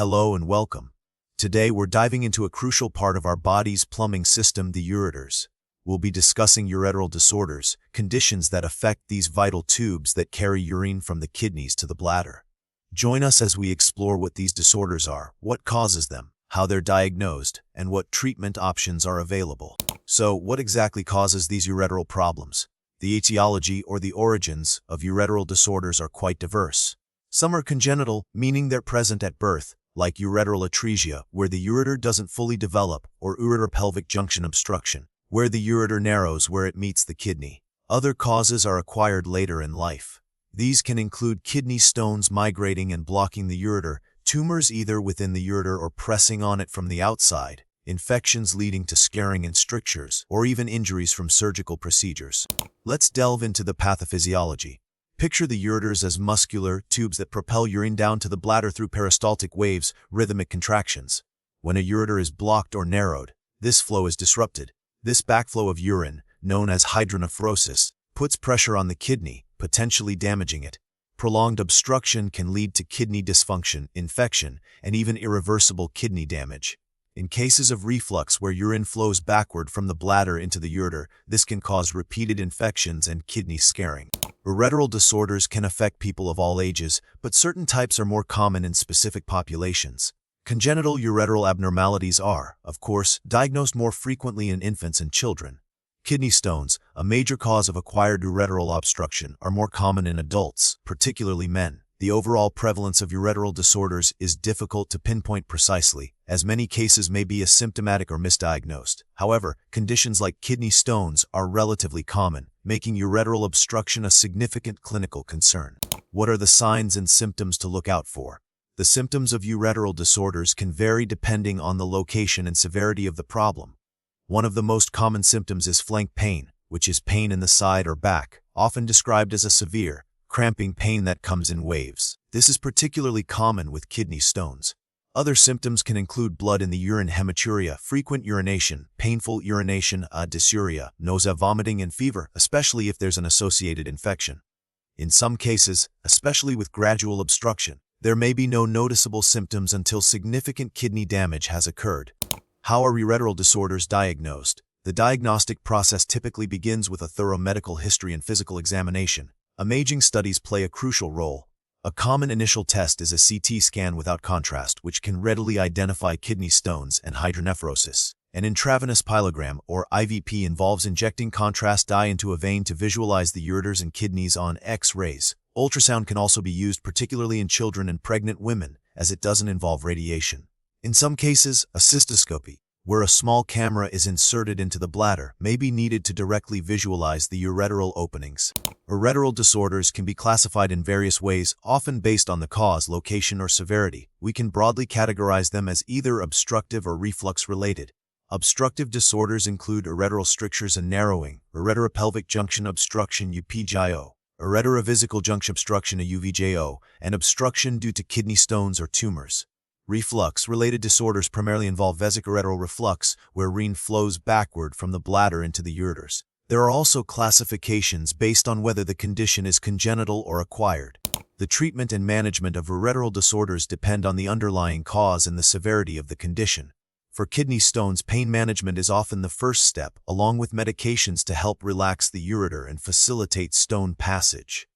Hello and welcome. Today we're diving into a crucial part of our body's plumbing system, the ureters. We'll be discussing ureteral disorders, conditions that affect these vital tubes that carry urine from the kidneys to the bladder. Join us as we explore what these disorders are, what causes them, how they're diagnosed, and what treatment options are available. So, what exactly causes these ureteral problems? The etiology or the origins of ureteral disorders are quite diverse. Some are congenital, meaning they're present at birth, like ureteral atresia, where the ureter doesn't fully develop, or ureter-pelvic junction obstruction, where the ureter narrows where it meets the kidney. Other causes are acquired later in life. These can include kidney stones migrating and blocking the ureter, tumors either within the ureter or pressing on it from the outside, infections leading to scarring and strictures, or even injuries from surgical procedures. Let's delve into the pathophysiology. Picture the ureters as muscular tubes that propel urine down to the bladder through peristaltic waves, rhythmic contractions. When a ureter is blocked or narrowed, this flow is disrupted. This backflow of urine, known as hydronephrosis, puts pressure on the kidney, potentially damaging it. Prolonged obstruction can lead to kidney dysfunction, infection, and even irreversible kidney damage. In cases of reflux where urine flows backward from the bladder into the ureter, this can cause repeated infections and kidney scarring. Ureteral disorders can affect people of all ages, but certain types are more common in specific populations. Congenital ureteral abnormalities are, of course, diagnosed more frequently in infants and children. Kidney stones, a major cause of acquired ureteral obstruction, are more common in adults, particularly men. The overall prevalence of ureteral disorders is difficult to pinpoint precisely, as many cases may be asymptomatic or misdiagnosed. However, conditions like kidney stones are relatively common, making ureteral obstruction a significant clinical concern. What are the signs and symptoms to look out for? The symptoms of ureteral disorders can vary depending on the location and severity of the problem. One of the most common symptoms is flank pain, which is pain in the side or back, often described as a severe, cramping pain that comes in waves. This is particularly common with kidney stones. Other symptoms can include blood in the urine, hematuria, frequent urination, painful urination, dysuria, nausea, vomiting, and fever, especially if there's an associated infection. In some cases, especially with gradual obstruction, there may be no noticeable symptoms until significant kidney damage has occurred. How are ureteral disorders diagnosed? The diagnostic process typically begins with a thorough medical history and physical examination. Imaging studies play a crucial role. A common initial test is a CT scan without contrast, which can readily identify kidney stones and hydronephrosis. An intravenous pyelogram, or IVP, involves injecting contrast dye into a vein to visualize the ureters and kidneys on X-rays. Ultrasound can also be used, particularly in children and pregnant women, as it doesn't involve radiation. In some cases, a cystoscopy, where a small camera is inserted into the bladder, may be needed to directly visualize the ureteral openings. Ureteral disorders can be classified in various ways, often based on the cause, location, or severity. We can broadly categorize them as either obstructive or reflux-related. Obstructive disorders include ureteral strictures and narrowing, ureteropelvic junction obstruction (UPJO), ureterovesical junction obstruction (UVJO), and obstruction due to kidney stones or tumors. Reflux-related disorders primarily involve vesicoureteral reflux, where urine flows backward from the bladder into the ureters. There are also classifications based on whether the condition is congenital or acquired. The treatment and management of ureteral disorders depend on the underlying cause and the severity of the condition. For kidney stones, pain management is often the first step, along with medications to help relax the ureter and facilitate stone passage.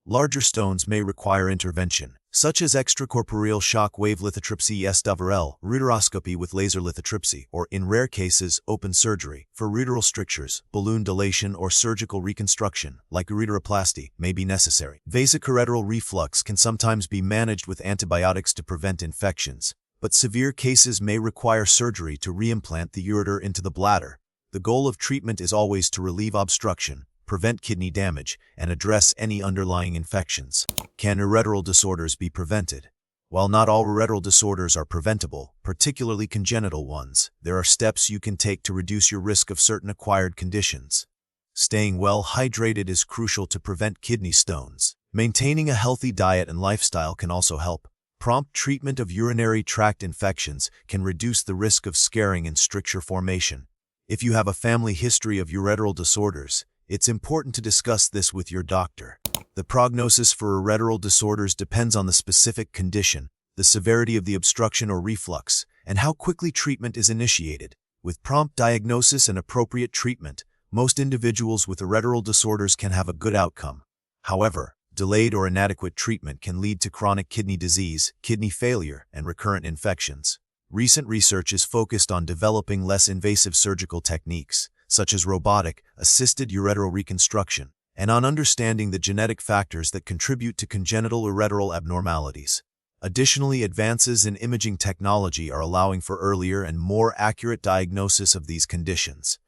Larger stones may require intervention, such as extracorporeal shock wave lithotripsy (SWL), ureteroscopy with laser lithotripsy, or in rare cases, open surgery. For ureteral strictures, balloon dilation or surgical reconstruction, like ureteroplasty, may be necessary. Vesicoureteral reflux can sometimes be managed with antibiotics to prevent infections, but severe cases may require surgery to reimplant the ureter into the bladder. The goal of treatment is always to relieve obstruction, prevent kidney damage, and address any underlying infections. Can ureteral disorders be prevented? While not all ureteral disorders are preventable, particularly congenital ones, there are steps you can take to reduce your risk of certain acquired conditions. Staying well hydrated is crucial to prevent kidney stones. Maintaining a healthy diet and lifestyle can also help. Prompt treatment of urinary tract infections can reduce the risk of scarring and stricture formation. If you have a family history of ureteral disorders, it's important to discuss this with your doctor. The prognosis for ureteral disorders depends on the specific condition. The the severity of the obstruction or reflux, and how quickly treatment is initiated. With prompt diagnosis and appropriate treatment, most individuals with ureteral disorders can have a good outcome. However, delayed or inadequate treatment can lead to chronic kidney disease, kidney failure, and recurrent infections. Recent research is focused on developing less invasive surgical techniques, such as robotic, assisted ureteral reconstruction, and on understanding the genetic factors that contribute to congenital ureteral abnormalities. Additionally, advances in imaging technology are allowing for earlier and more accurate diagnosis of these conditions.